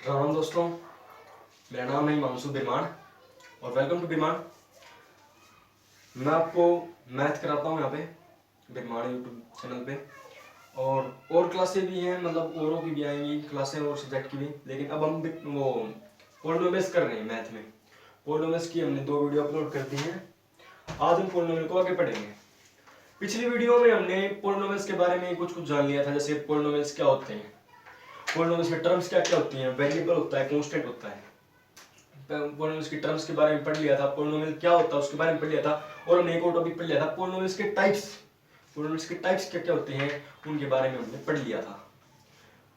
राम दोस्तों, मेरा नाम है हिमांशु बिरमान और वेलकम टू बिरमान। मैं आपको मैथ कराता हूँ यहाँ पे बिरमान यूट्यूब चैनल पे। और क्लासें भी हैं, मतलब औरों की भी आएंगी क्लासें और सब्जेक्ट की भी। लेकिन अब हम वो पोलिनोमियल्स कर रहे हैं मैथ में। पोलिनोमियल्स की हमने 2 वीडियो अपलोड कर दी हैं। आज हम पोलिनोमियल को आगे पढ़ेंगे। पिछली वीडियो में हमने पोलिनोमियल्स के बारे में कुछ कुछ जान लिया था, जैसे पोलिनोमियल्स क्या होते हैं, पोलिनोमियल्स में टर्म्स क्या क्या होती हैं, वेरिएबल होता है, कांस्टेंट होता है। पोलिनोमियल्स की टर्म्स के बारे में पढ़ लिया था, पोलिनोमियल क्या होता है उसके बारे में पढ़ लिया था। और हमने एक और टॉपिक पढ़ लिया था, पोलिनोमियल्स के टाइप्स। पोलिनोमियल्स के टाइप्स क्या क्या होते हैं उनके बारे में हमने पढ़ लिया था।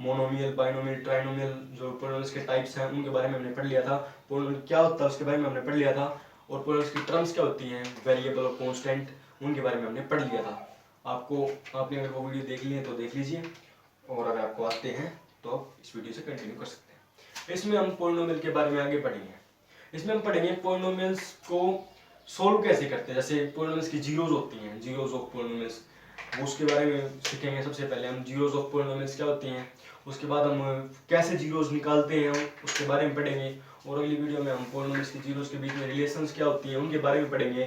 मोनोमियल, बाइनोमियल, ट्राइनोमियल, जो पोलिनोमियल्स के टाइप्स हैं उनके बारे में हमने पढ़ लिया था। पोलिनोमियल क्या होता है उसके बारे में हमने पढ़ लिया था। और पोलिनोमियल्स की टर्म्स क्या होती हैं, वेरिएबल और कांस्टेंट, उनके बारे में हमने पढ़ लिया था। आपने अगर वो वीडियो देख ली है तो देख लीजिए, और अगर आपको आते हैं तो आप इस वीडियो से कंटिन्यू कर सकते हैं। इसमें हम पोलिनोमियल के बारे में आगे पढ़ेंगे। इसमें हम पढ़ेंगे पोलिनोमियल्स को सोल्व कैसे करते हैं। जैसे पोलिनोमियल्स की जीरोज होती हैं, जीरोज ऑफ पोलिनोमियल्स, उसके बारे में सीखेंगे। सबसे पहले हम जीरोज ऑफ पोलिनोमियल्स क्या होती हैं, उसके बाद हम कैसे जीरोज निकालते हैं उसके बारे में पढ़ेंगे। और अगली वीडियो में हम पोलिनोमियल्स की जीरोज के बीच में रिलेशंस क्या होती हैं उनके बारे में पढ़ेंगे।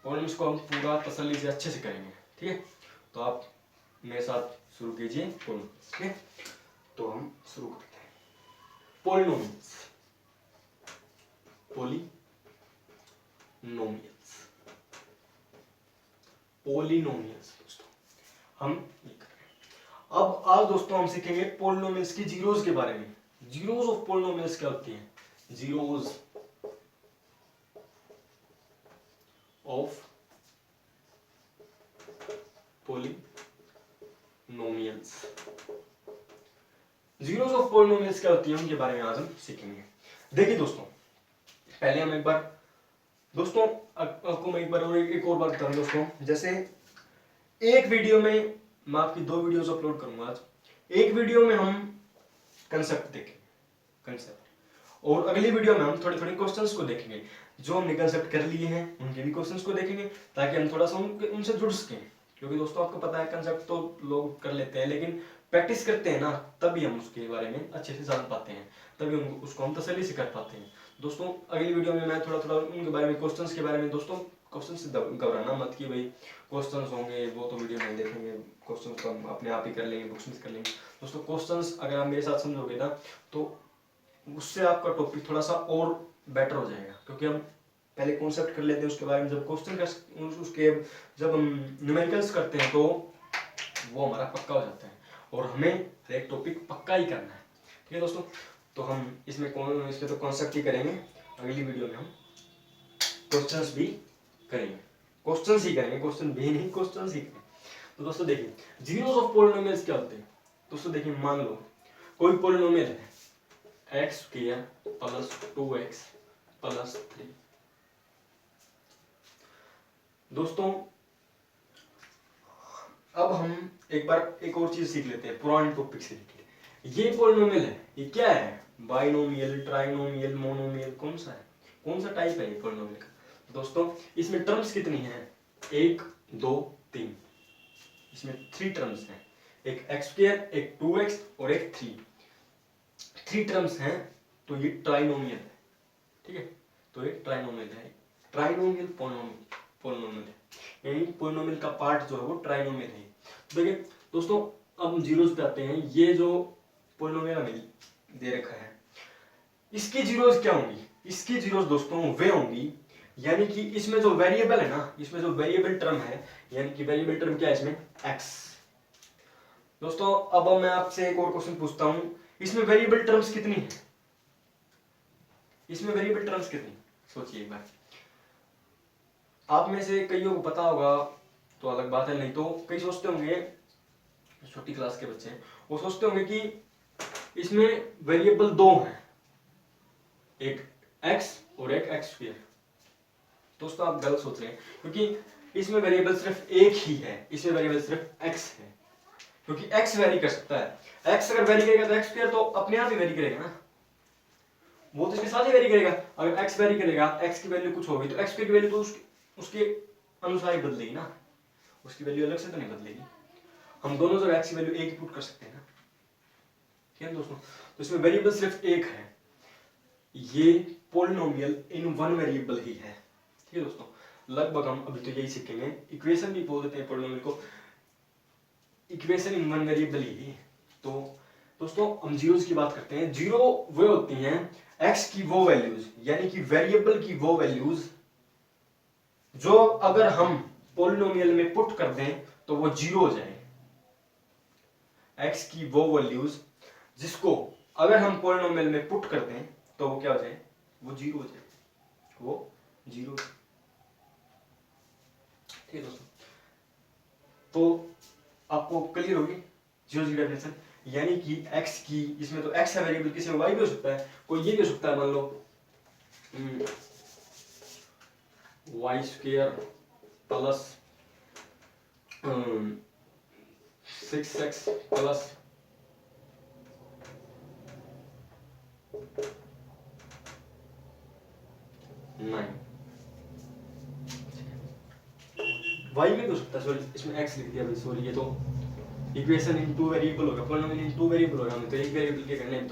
पोलिनोमियल्स को हम पूरा तसल्ली से अच्छे से करेंगे, ठीक है। तो आप मेरे साथ शुरू कीजिए पोलिनोमियल्स, ठीक है। तो हम शुरू करते हैं पोलिनोमियल्स। पोलिनोमियल्स दोस्तों हम ये कर रहे हैं। अब आज दोस्तों हम सीखेंगे पोलिनोमियल्स की जीरोज के बारे में। जीरोज ऑफ पोलिनोमियल्स क्या होती हैं, zeros of polynomials. Zeros of polynomials क्या होती हैं उनके बारे में आज हम सीखेंगे। देखिए दोस्तों, पहले हम एक बार दोस्तों आपको मैं एक और बात बता दूं दोस्तों। जैसे एक वीडियो में मैं आपकी 2 वीडियोस अपलोड करूंगा आज। एक वीडियो में हम कंसेप्ट देखेंगे, कंसेप्ट, और अगली वीडियो में हम थोड़े थोड़े क्वेश्चंस को देखेंगे। जो हमने कंसेप्ट कर लिए हैं उनके भी क्वेश्चंस को देखेंगे, ताकि हम थोड़ा सा उनसे जुड़ सकें। क्योंकि दोस्तों आपको पता है कंसेप्ट तो लोग कर लेते हैं, लेकिन प्रैक्टिस करते हैं ना, तभी हम उसके बारे में अच्छे से जान पाते हैं, तभी उसको हम तसल्ली से कर पाते हैं। दोस्तों अगली वीडियो में मैं थोड़ा थोड़ा उनके बारे में, क्वेश्चंस के बारे में, दोस्तों क्वेश्चन से घबराना मत कि भाई क्वेश्चंस होंगे वो तो वीडियो नहीं देखेंगे, क्वेश्चंस तो हम अपने आप ही कर लेंगे, बुक्स में कर लेंगे। दोस्तों क्वेश्चंस अगर आप मेरे साथ समझोगे ना तो उससे आपका टॉपिक थोड़ा सा और बेटर हो जाएगा। क्योंकि हम पहले कॉन्सेप्ट कर लेते हैं, उसके बारे में जब क्वेश्चन कर उसके जब हम न्यूमेरिकल्स करते हैं तो वो हमारा पक्का हो जाता है, और हमें हर एक टॉपिक पक्का ही करना है, ठीक है दोस्तों। तो हम इसमें तो कॉन्सेप्ट ही करेंगे। अगली वीडियो में हम क्वेश्चंस भी करेंगे, क्वेश्चंस ही करेंगे, क्वेश्चन भी नहीं, क्वेश्चंस ही करेंगे। तो दोस्तों देखिए जीरोस ऑफ पोलिनोमियल्स क्या होते हैं। दोस्तों देखिए, मान लो कोई पोलिनोमियल है x square plus 2x plus 3। दोस्तों अब हम एक बार एक और चीज सीख लेते हैं पुराने टॉपिक से रिलेटेड। ये पोलिनोमियल है, ये क्या है, बाइनोमियल, ट्राइनोमियल, मोनोमियल, कौन सा है, कौन सा टाइप है ये पोलिनोमियल का। दोस्तों इसमें टर्म्स कितनी हैं, 1 2 3। इसमें 3 टर्म्स हैं, एक x स्क्वायर, एक 2x और एक 3 टर्म्स हैं। तो ये ट्राइनोमियल है, ठीक है। तो ये ट्राइनोमियल है, ट्राइनोमियल पोलिनोमियल है, यानी पोलिनोमियल का पार्ट जो है वो ट्राइनोमियल है। तो देखिए दोस्तों, अब हम जीरोस पे आते हैं। ये जो पोलिनोमियल हमें दे रखा है, इसकी जीरोस क्या होंगी, इसकी जीरोस दोस्तों वे होंगी, यानी कि इसमें जो वेरिएबल है ना, इसमें जो वेरिएबल टर्म है, यानी कि वेरिएबल टर्म क्या है इसमें, x। दोस्तों अब मैं आपसे एक और क्वेश्चन पूछता हूं, इसमें वेरिएबल टर्म्स कितनी है, इसमें वेरिएबल टर्म्स कितनी, सोचिए एक बार। आप में से कईयों को पता होगा तो अलग बात है, नहीं तो कई सोचते होंगे, छोटी क्लास के बच्चे हैं, वो सोचते होंगे कि इसमें वेरिएबल 2 हैं, एक x और एक x स्क्वायर। दोस्तों आप गलत सोच रहे हैं, क्योंकि इसमें वेरिएबल सिर्फ एक ही है, इसमें वेरिएबल सिर्फ x है। क्योंकि x वेरी कर सकता है, x अगर वेरी करेगा तो x स्क्वायर तो अपने आप ही वेरी करेगा ना, वो तो इसके साथ ही वेरी करेगा। अगर x वेरी करेगा, x की वैल्यू कुछ होगी तो x स्क्वायर की वैल्यू तो उसके अनुसार ही बदलेगी ना, उसकी वैल्यू अलग से तो नहीं बदलेगी। हम दोनों जगह x की वैल्यू एक ही पुट कर सकते हैं ना, ठीक है दोस्तों, तो इसमें वेरिएबल सिर्फ एक है, ये पॉलिनोमियल इन वन वेरिएबल ही है। ठीक है दोस्तों, लगभग हम अभी तो यही सीखेंगे, इक्वेशन भी बोल देते हैं पॉलिनोमियल को, इक्वेशन इन वन वेरिएबल ही। तो दोस्तों हम जीरोस की बात करते हैं। जीरो वो होती हैं एक्स की वो वैल्यूज, यानी कि वेरिएबल की वो वैल्यूज जो अगर हम पॉलिनोमियल में पुट कर दें तो वो जीरो हो जाए। एक्स की वो वैल्यूज जिसको अगर हम पॉलिनोमियल में पुट कर दें तो वो क्या हो जाए, वो जीरो हो जाए, वो जीरो। ठीक है दोस्तों, तो आपको क्लियर होगी जीरो की डेफिनेशन, यानी कि x की, इसमें तो x है वेरिएबल, किसी में y भी हो सकता है, कोई ये भी हो सकता है, मान लो y square plus 6x plus 9, y में भी हो सकता है, सॉरी इसमें x लिख दिया भाई, सॉरी ये तो इक्वेशन इन टू वेरिएबल होगा, पॉलिनोमियल इन टू वेरिएबल होगा, हमें तो एक वेरिएबल के करने हैं।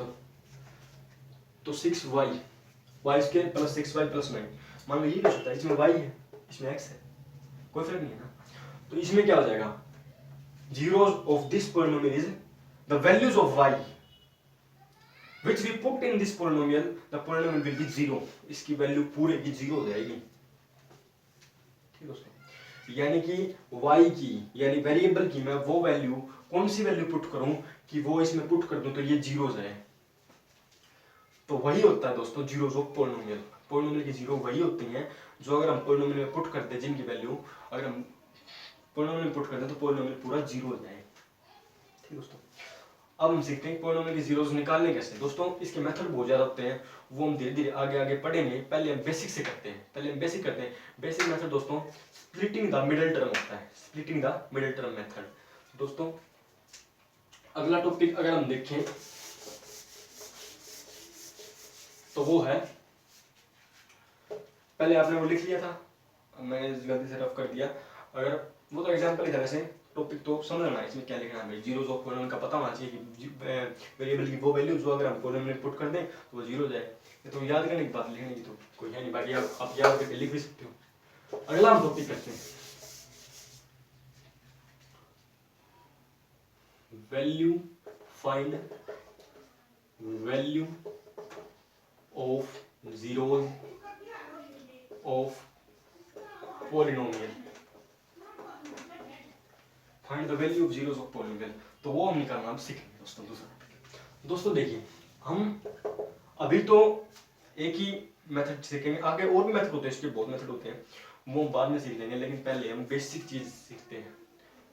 तो 6y y square plus 6y plus 9, मान लो ये क्या होता है, इसमें y है इसमें x है, कोई फर्क नहीं है ना। तो इसमें क्या हो जाएगा, zeros of this polynomial is the values of y which we put in this polynomial, the polynomial will be 0, इसकी वैल्यू पूरे की 0 हो जाएगी। ठीक दोस्तों, यानी कि y की यानी वेरिएबल की मैं वो वैल्यू, कौन सी वैल्यू पुट करूं कि वो इसमें पुट कर दूं तो ये 0 हो जाए, तो वही होता है दोस्तों जीरोस ऑफ पॉलिनोमियल। पॉलिनोमियल की जीरो वही होती हैं जो अगर हम पॉलिनोमियल में पुट करते हैं, जिनकी वैल्यू अगर हम पॉलिनोमियल में पुट करते हैं तो पॉलिनोमियल पूरा 0 हो जाए। ठीक दोस्तों, अब हम सीखते हैं पॉलिनोमियल की जीरोस निकालने कैसे। दोस्तों इसके मेथड बहुत ज्यादा होते हैं, वो हम धीरे धीरे आगे आगे पढ़ेंगे, पहले हम बेसिक से करते हैं, बेसिक मेथड दोस्तों स्प्लिटिंग द मिडिल टर्म होता है, splitting the middle term method. दोस्तों अगला टॉपिक अगर हम देखें तो वो है, पहले आपने वो लिख लिया था, मैंने गलती से रफ कर दिया, अगर वो तो एग्जांपल ही था, वैसे टॉपिक तो समझना है इसमें क्या लिखना है भाई, जीरोस ऑफ पॉलिनोमियल का पता होना चाहिए कि वेरिएबल की वो वैल्यू जो अगर हम पॉलिनोमियल में पुट कर दें तो वो 0 हो जाए। ये तो याद करने की बात, लिखने की तो कोई है नहीं, बाकी आप याद करके लिख भी सकते हो। अगला हम टॉपिक करते हैं value, find value of zeros of polynomial, find the value of zeros of polynomial. तो वो हम निकालना हम सीखेंगे दोस्तों। दूसरा दोस्तों देखिए, हम अभी तो एक ही मेथड सीखेंगे, आगे और भी मेथड होते हैं, इसके बहुत मेथड होते हैं, वो बाद में सीख लेंगे, लेकिन पहले हम बेसिक चीज सीखते हैं,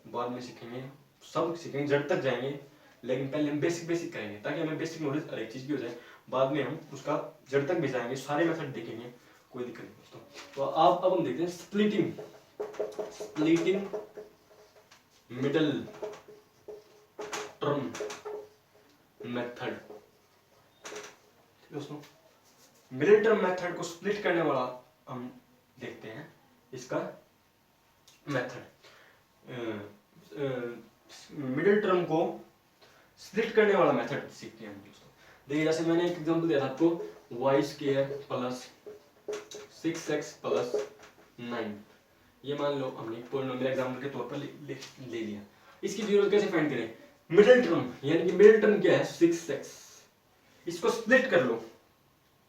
बाद में सीखेंगे, सब सीखेंगे, जड़ तक जाएंगे, लेकिन पहले हम बेसिक करेंगे ताकि हमें बेसिक नॉलेज हर एक चीज की हो जाए, बाद में हम उसका जड़ तक भी जाएंगे, सारे मेथड देखेंगे, कोई दिक्कत नहीं दोस्तों। तो अब हम देखते हैं स्प्लिटिंग मिडल टर्म मेथड। दोस्तों मिडिल टर्म मेथड को स्प्लिट करने वाला हम देखते हैं, इसका मेथड, मिडिल टर्म को स्प्लिट करने वाला मेथड सीखते हैं हम दोस्तों। देखिए जैसे मैंने एक एग्जांपल दिया था आपको, y square plus 6x plus 9, ये मान लो हमने एक पॉलिनोमियल एग्जांपल के तौर पर ले लिया। इसकी जीरो कैसे फाइंड करें, मिडिल टर्म, यानी कि मिडिल टर्म क्या है 6x, इसको स्प्लिट कर लो,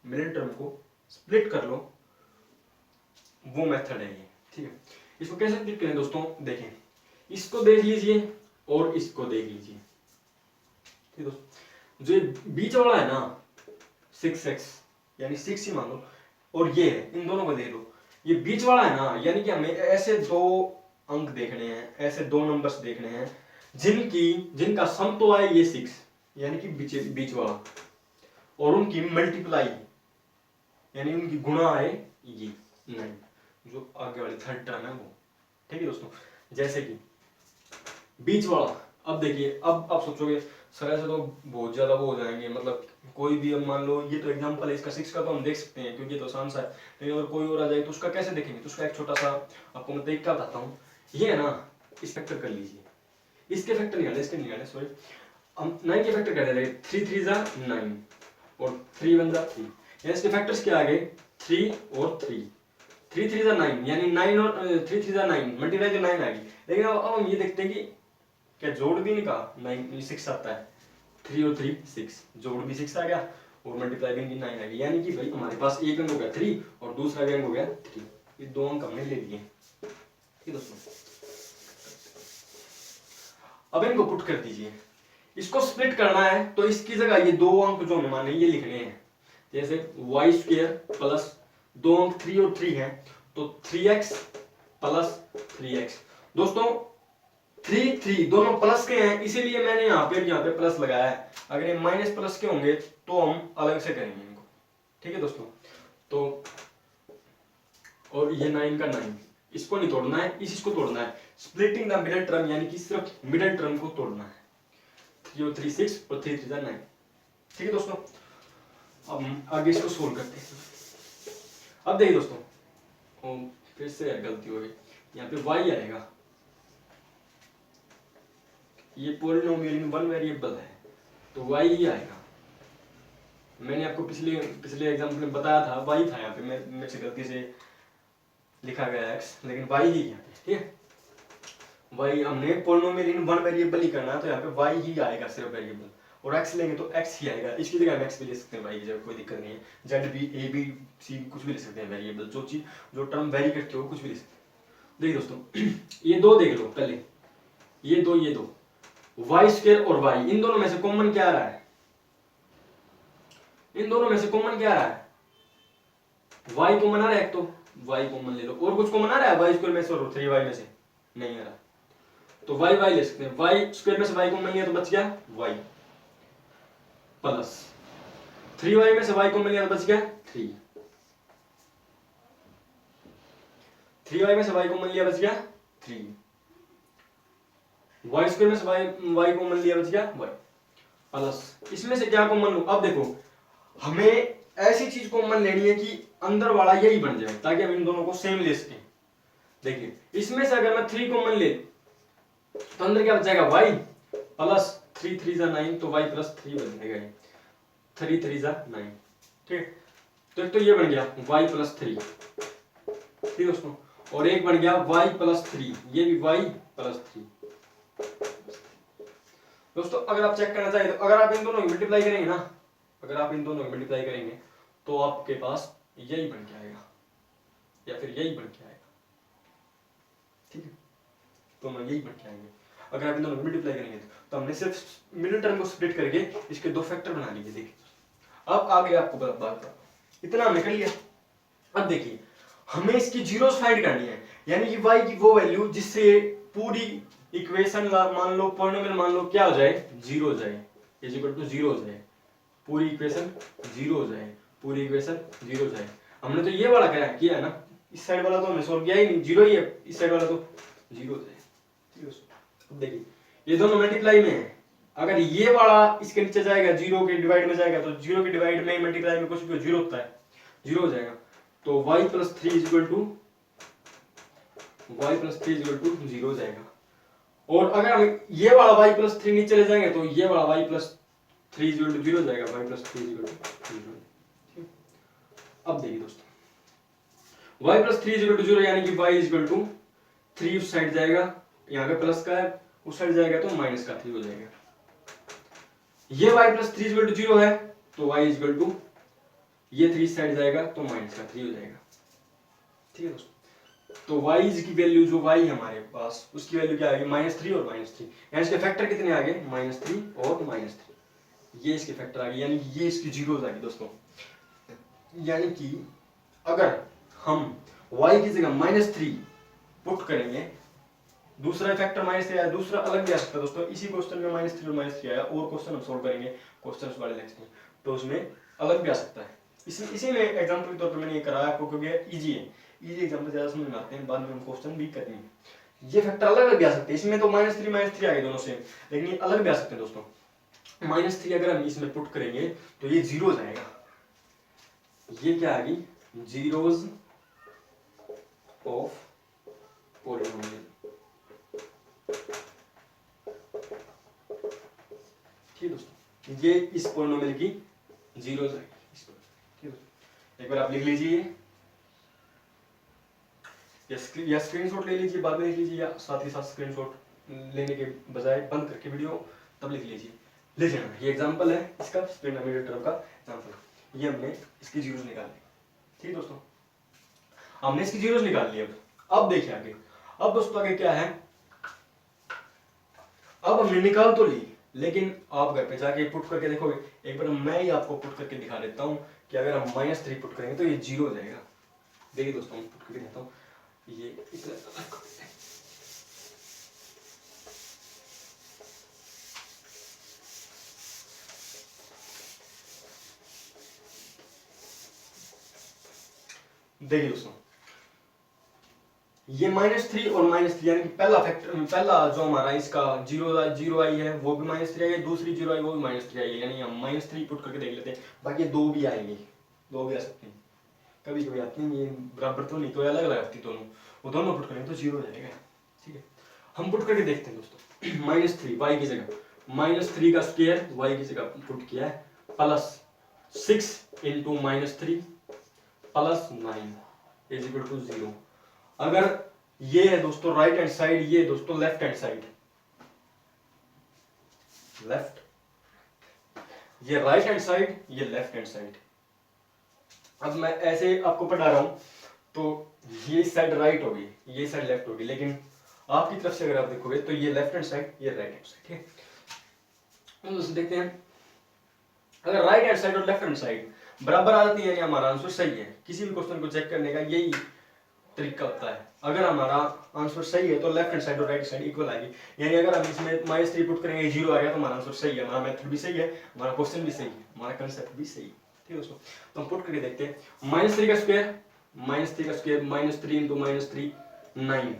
मिडिल टर्म को स्प्लिट कर लो, वो मेथड है ये। ठीक है, इसको कैसे स्प्लिट करें दोस्तों, देखें, इसको देख लीजिए और इसको देख लीजिए। ठीक दोस्तों, जो बीच वाला है ना 6x, यानी 6 ही मान लो, और ये है, इन दोनों को देख लो, ये बीच वाला है ना, यानी कि हमें ऐसे दो अंक देखने हैं, ऐसे दो नंबर्स देखने हैं जिनका सम तो आए ये 6, यानी कि बीच वाला, और उनकी मल्टीप्लाई यानी उनकी गुणा आए ये 9, जो आगे वाली थर्ड टर्म है वो। ठीक है दोस्तों, जैसे कि बीच वाला, अब देखिए, अब आप सोचोगे सर ऐसे तो बहुत ज्यादा वो हो जाएंगे, मतलब कोई भी, अब मान लो ये तो एग्जांपल है इसका 6 का, तो हम देख सकते हैं क्योंकि ये तो आसान सा है, लेकिन अगर कोई और आ जाए तो उसका कैसे देखेंगे, तो उसका एक छोटा सा आपको मैं तरीका बताता हूँ, ये है ना, इस फैक्टर कर लीजिए, इसके फैक्टर निकाले, इसके निकाले, सॉरी, हम 9 के फैक्टर कर देंगे, 3 3 जा 9 और 3 1 जा 3, यानी इसके फैक्टर्स क्या आ गए 3 और 3, 3 3 जा 9 यानी 9 और 3 3 जा 9 मल्टीप्लाई तो 9 आ गई। लेकिन अब हम ये देखते हैं कि क्या जोड़ भी नहीं कहा 9 6 आता है, 3 और 3 6, जोड़ भी 6 आ गया और मल्टीप्लाई भी 9 आ गई, यानी कि भाई हमारे पास एक अंक हो गया 3 और दूसरा अंक हो गया 3, ये दो अंक हमने ले लिए। ठीक है दोस्तों, अब इनको पुट कर दीजिए, इसको स्प्लिट करना है तो इसकी जगह ये दो अंक जो हमने माने ये लिखने हैं, जैसे वाई स्क्वायर प्लस दो अंक 3 और 3 है तो 3x प्लस 3x। दोस्तों 3 3 दोनों प्लस के हैं इसीलिए मैंने यहाँ पे प्लस लगाया है, अगर ये माइनस प्लस के होंगे तो हम अलग से करेंगे इनको। ठीक है दोस्तों, तो और ये 9 का 9, इसको नहीं तोड़ना है, इसको तोड़ना है, स्प्लिटिंग द मिडिल टर्म यानी कि सिर्फ मिडिल टर्म को तोड़ना है। 3 और 3 6 और 3 3 9। ठीक है दोस्तों, अब हम आगे इसको सोल्व करते हैं। अब देखिए दोस्तों, फिर से गलती हो गई, यहाँ पे y आएगा, ये पॉलिनोमियल इन वन वेरिएबल है तो y ही आएगा। मैंने आपको पिछले एग्जाम्पल में बताया था y था, यहाँ पे मेरे से गलती से लिखा गया x, लेकिन y ही यहाँ पे। ठीक है, y हमने पॉलिनोमियल इन वन वेरिएबल ही करना है तो यहाँ पे y ही आएगा सिर्फ वेरिएबल, और x लेंगे तो x ही आएगा, इसकी जगह हम x भी ले सकते हैं y की जगह, कोई दिक्कत नहीं है। z भी a b c कुछ भी ले सकते हैं वेरिएबल, जो टर्म वेरी करते हो कुछ भी ले सकते हैं। देखिए दोस्तों, ये दो देख लो पहले, ये दो वाई स्क्वायर और y, इन दोनों में से कॉमन क्या आ रहा है, इन दोनों में से कॉमन क्या आ रहा है, y कॉमन आ रहा है, एक तो y कॉमन ले लो, और कुछ कॉमन आ रहा है y स्क्वायर में से और 3y में से नहीं आ रहा, तो y ले सकते हैं, y स्क्वायर में से y कॉमन लिया तो बच गया y प्लस 3y में से y कॉमन लिया तो बच गया 3, 3y में से y कॉमन लिया बच गया 3, y स्क्वायर में से y कॉमन लिया बच गया y प्लस, इसमें से क्या कॉमन लो, अब देखो हमें ऐसी चीज कॉमन लेनी है कि अंदर वाला यही बन जाए ताकि हम इन दोनों को सेम ले सकें। देखिए इसमें से अगर मैं 3 कॉमन ले तो अंदर क्या बचेगा y प्लस 3 3 जा 9 तो y प्लस 3 बन जाएगा, 3 3 जा 9। ठीक, तो एक तो ये बन गया y प्लस 3, ठीक दोस्तों, और एक बन गया y प्लस 3, ये भी y प्लस 3। दोस्तों अगर आप चेक करना चाहें तो अगर आप इन दोनों को मल्टीप्लाई करेंगे ना, अगर आप इन दोनों को मल्टीप्लाई करेंगे तो आपके पास यही बन के आएगा या फिर यही बन के आएगा। ठीक है, तो हम यही बन के आएंगे अगर आप इन दोनों को मल्टीप्लाई करेंगे तो हमने सिर्फ मिडिल टर्म को स्प्लिट करके इसके दो फैक्टर बना लिए। देखिए अब आगे आपको बात करता हूं, इतना हमने कर लिया। अब देखिए हमें इसकी जीरोस फाइंड करनी है, यानी कि y की वो वैल्यू जिससे पूरी इक्वेशन मान लो पॉलिनोमियल मान लो क्या हो जाए, जीरो हो जाए, इज इक्वल टू जीरो हो जाए, पूरी इक्वेशन जीरो हो जाए, पूरी इक्वेशन जीरो हो जाए। हमने तो ये वाला किया है ना, इस साइड वाला तो हमने सॉल्व किया ही नहीं, जीरो ही है, इस साइड वाला तो जीरो हो जाए। ठीक है, अब देखिए ये दोनों मल्टीप्लाई में है, अगर ये वाला इसके नीचे जाएगा जीरो के डिवाइड में जाएगा तो जीरो के डिवाइड में मल्टीप्लाई में कुछ भी जीरो होता है, जीरो हो जाएगा, तो y plus 3 is equal to zero हो जाएगा। और अगर हम ये वाला y प्लस 3 नीचे ले जाएंगे तो ये वाला y plus 3 is equal to zero हो जाएगा, y plus 3 is equal to zero. अब देखिए दोस्तों y plus 3 is equal to zero यानी कि y इज इक्वल टू 3 उस साइड जाएगा, यहाँ पे प्लस का है, उस साइड जाएगा तो माइनस का 3 हो जाएगा। ये y plus 3 is equal to zero है तो y इज इक्वल टू ये 3 साइड जाएगा तो माइनस का 3 हो जाएगा। ठीक है दोस्तों, तो y की वैल्यू जो y है हमारे पास उसकी वैल्यू क्या आ गई, -3 और -3, यानी इसके फैक्टर कितने आ गए, -3 और -3, ये इसके फैक्टर आ गए, यानी कि ये इसकी जीरोस आ गई दोस्तों। यानी कि अगर हम y की जगह -3 पुट करेंगे, दूसरा फैक्टर -3 आया, दूसरा अलग भी आ सकता है दोस्तों, इसी क्वेश्चन में -3 और -3 आया, और क्वेश्चन हम सोल्व करेंगे क्वेश्चंस वाले लेक्चर में तो उसमें अलग भी आ सकता है। इसी में एग्जांपल के तौर पे मैंने ये कराया आपको क्योंकि इजी है, इजी एग्जांपल ज्यादा समझ में आते हैं, बाद में हम क्वेश्चन भी करेंगे। ये फैक्टर अलग भी आ सकते हैं, इसमें तो -3 आ गए दोनों सेम, लेकिन ये अलग भी आ सकते हैं दोस्तों। -3 अगर हम इसमें पुट करेंगे तो ये जीरो जाएगा, ये क्या आ गई, जीरोज ऑफ पॉलिनोमियल। ठीक है दोस्तों, ये इस पॉलिनोमियल की जीरो आएगी। ठीक है, एक बार आप लिख लीजिए या स्क्रीनशॉट ले लीजिए, बाद में लिख लीजिए, या साथ ही साथ स्क्रीनशॉट लेने के बजाय बंद करके वीडियो तब लिख लीजिए। ले लेना, ये एग्जांपल है इसका, स्प्लिट अमीटर टर्म का एग्जांपल। ये हमने इसकी जीरोस निकाल ली। ठीक है दोस्तों, हमने इसकी जीरोस निकाल ली। अब देखिए आगे, अब दोस्तों आगे क्या है, अब हमने निकाल तो ली, लेकिन आप घर पे जाके पुट करके देखोगे। एक बार मैं ही आपको पुट करके दिखा देता हूं कि अगर हम -3 पुट करेंगे तो ये जीरो हो जाएगा। देखिए दोस्तों, मैं पुट करके देता हूं, ये देखिए दोस्तों, ये -3 और -3 यानी कि पहला फैक्टर, पहला जो हमारा इसका जीरो आई है वो भी -3 आई है, दूसरी जीरो आई वो भी -3 आई है, यानी हम -3 पुट करके देख लेते हैं। बाकी दो भी आएंगे, दो भी आ सकती हैं, कभी कभी आती हैं, ये बराबर तो नहीं, तो अलग अलग आती दोनों, वो दोनों पुट करेंगे तो जीरो हो जाएगा। ठीक है, हम पुट करके देखते हैं दोस्तों। -3 वाई की जगह, -3 का स्क्वायर वाई की जगह पुट किया है, plus 6 × -3 plus 9 is equal to 0। अगर ये है दोस्तों राइट हैंड साइड, ये दोस्तों लेफ्ट हैंड साइड, लेफ्ट, ये राइट हैंड साइड, ये लेफ्ट हैंड साइड। अब मैं ऐसे आपको पढ़ा रहा हूं तो ये साइड राइट होगी, ये साइड लेफ्ट होगी, लेकिन आपकी तरफ से अगर आप देखोगे तो ये लेफ्ट हैंड साइड, ये राइट हैंड साइड। ठीक है, तो देखते हैं, अगर राइट हैंड साइड और लेफ्ट हैंड साइड बराबर आ जाती है यानी हमारा आंसर सही है। किसी भी क्वेश्चन को चेक करने का यही तरीका होता है। अगर हमारा आंसर सही है तो लेफ्ट हैंड साइड और राइट साइड इक्वल आएगी, यानी अगर हम इसमें -3 पुट करेंगे, 0 आ गया तो हमारा आंसर सही है, हमारा मेथड भी सही है, हमारा क्वेश्चन भी सही है, हमारा कंसेप्ट भी सही है। ठीक है दोस्तों, तो हम पुट करके देखते हैं। -3 का स्क्वायर, -3 का स्क्वायर, -3 × -3 9।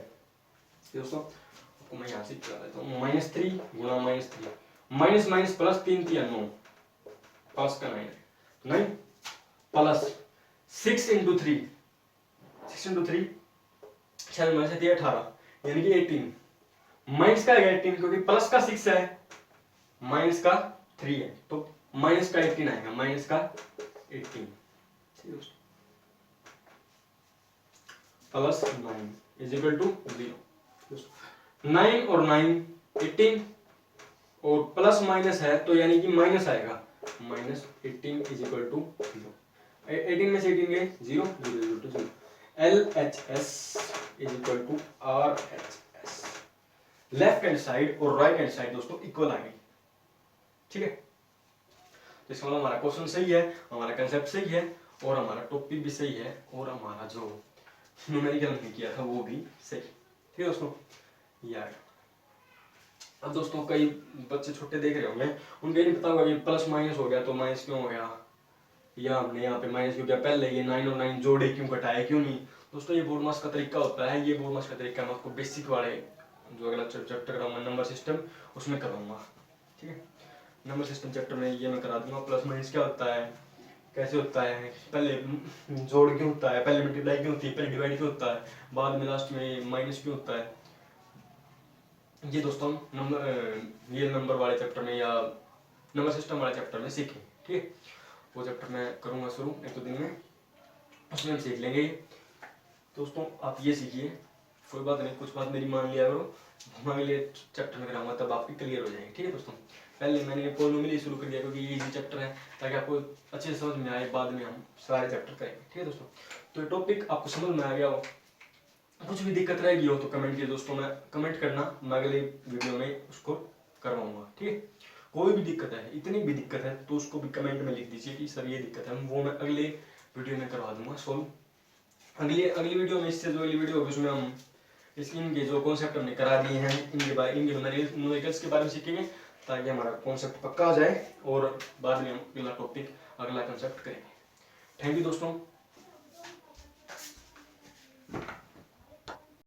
दोस्तों आपको मैं यहाँ से बता देता हूँ, -3 गुणा -3, माइनस माइनस प्लस 3 3 9, पास का 9 प्लस 6 × 3, 6 × 3 6 में से 18 यानी कि 18, माइनस का है 18 क्योंकि प्लस का 6 है, माइनस का 3 है, तो माइनस का 18 आएगा, माइनस का 18 प्लस 9 इज इक्वल टू 0। 9 और 9 18 और प्लस माइनस है तो यानी कि माइनस आएगा, -18 इज इक्वल टू 0। 18 में से 18 गए 0, 0 is equal to 0। LHS is equal to RHS। Left hand side और राइट हैंड साइड दोस्तों इक्वल आ गई। ठीक है, तो इसका मतलब हमारा क्वेश्चन सही है, हमारा कंसेप्ट सही है, और हमारा टॉपिक भी सही है, और हमारा जो न्यूमेरिकल हमने किया था वो भी सही। ठीक है दोस्तों, यार अब दोस्तों कई बच्चे छोटे देख रहे होंगे, उनको ये नहीं पता होगा कि प्लस माइनस हो गया तो माइनस क्यों हो गया, या हमने यहाँ पे माइनस क्यों किया, पहले ये 9 और 9 जोड़े क्यों घटाए क्यों नहीं। दोस्तों ये बोर्ड मास का तरीका होता है, ये बोर्ड मास का तरीका मैं आपको बेसिक वाले जो अगला चैप्टर कराऊंगा नंबर सिस्टम उसमें कराऊंगा। ठीक है, नंबर सिस्टम चैप्टर में ये मैं करा दूंगा, प्लस माइनस क्या होता है, कैसे होता है, पहले जोड़ क्यों होता है, पहले मल्टीप्लाई क्यों होती है, पहले डिवाइड क्यों होता है, बाद में लास्ट में माइनस क्यों होता है। ये दोस्तों रियल नंबर वाले चैप्टर में या नंबर सिस्टम वाले चैप्टर में सीखें। ठीक है, वो चैप्टर मैं करूँगा शुरू 1-2 दिन में, उसमें हम सीख लेंगे। दोस्तों आप ये सीखिए, कोई बात नहीं, कुछ बात मेरी मान लिया करो, हम अगले चैप्टर में कराऊंगा तब आपकी क्लियर हो जाएगी। ठीक है दोस्तों, पहले मैंने पॉलिनोमियल शुरू कर दिया क्योंकि ये इजी चैप्टर है, ताकि आपको अच्छे से समझ में आए, बाद में हम सारे चैप्टर करेंगे। ठीक है दोस्तों, तो टॉपिक आपको समझ में आ गया हो, कुछ भी दिक्कत रहेगी हो तो कमेंट किए दोस्तों, मैं कमेंट करना, मैं अगले वीडियो में उसको करवाऊंगा। ठीक है, कोई भी दिक्कत है, इतनी भी दिक्कत है तो उसको भी कमेंट में लिख दीजिए कि सर ये दिक्कत है, वो मैं अगले वीडियो में करवा दूंगा सोल्व। अगली वीडियो में, इससे जो अगली वीडियो होगी उसमें हम इनके जो कॉन्सेप्ट हमने करा दिए हैं इनके न्यूमेरिकल्स के बारे में सीखेंगे, ताकि हमारा कॉन्सेप्ट पक्का हो जाए और बाद में हम अगला टॉपिक, अगला कंसेप्ट करेंगे। थैंक यू दोस्तों।